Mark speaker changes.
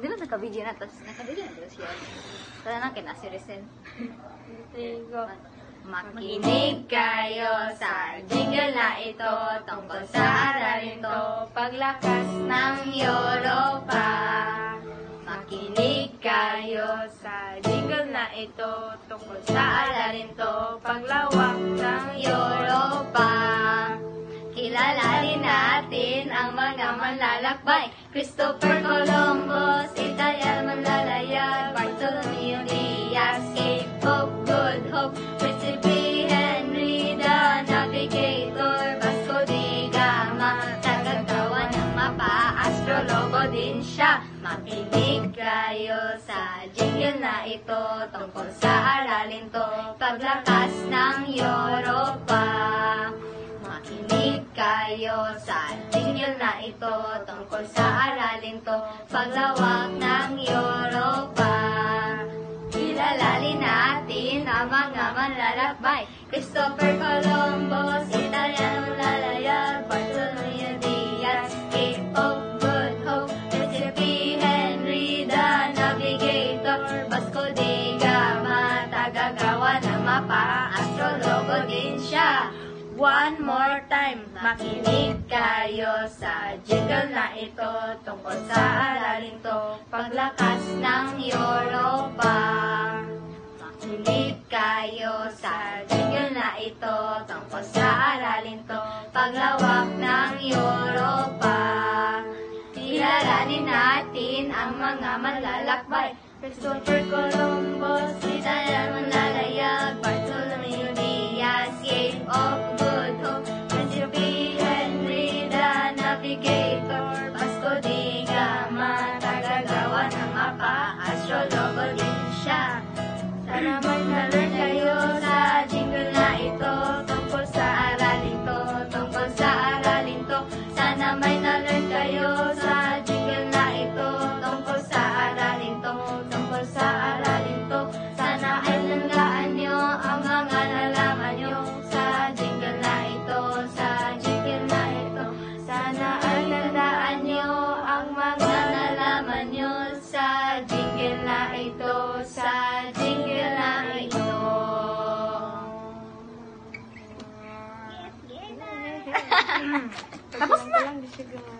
Speaker 1: Di ba naka-video na? Tapos naka-video na siya. Tara na, kinasi Risen. Makinig kayo sa jingle na ito tungkol sa aralin to, paglakas ng Europa. Makinig kayo sa jingle na ito tungkol sa aralin to, paglawak ng Europa. Kilalanin natin ang mga manlalakbay, Christopher Columbus, Italian manlalayag, Bartolomeo Diaz, Cape of Good Hope, Principe Henry the Navigator, Vasco da Gama, tagagawa ng mapa, astrologo din siya. Makinig kayo sa jingle na ito tungkol sa aralin to, paglakas ng Europa. Makinig kayo sa jingle na ito tungkol sa aralin to, paglawak ng Europa. Kilalali natin ang mga manlalakbay, Christopher Columbus, Italian manlalayag, Bartolomeo Diaz, Cape of Good Hope, Principe Henry the Navigator, Vasco da Gama, tagagawa ng mapa, astrologo din siya. One more time, makinig kayo sa jingle na ito tungkol sa aralin to, paglakas ng Europa. Makinig kayo sa jingle na ito tungkol sa aralin to, paglawak ng Europa. Kilalanin natin ang mga manlalakbay, Christopher Columbus, Italian manlalayag, Bartolomeo Diaz, Cape of Good Hope, Principe Henry the Navigator, Vasco da Gama, tagagawa ng mapa, astrologo din siya. Sana may na-learn kayo sa jingle na ito tungkol sa aralin to, tungkol sa aralin to. Sana may na-learn kayo sa jingle na ito tungkol sa aralin to, tungkol sa aralin to. Sana ay tandaan nyo ang mga nalaman nyo sa jingle na ito, sa jingle na ito. Sana ay tandaan nyo ang mga nalaman nyo sa jingle na ito, sa jingle na ito. Tapos na!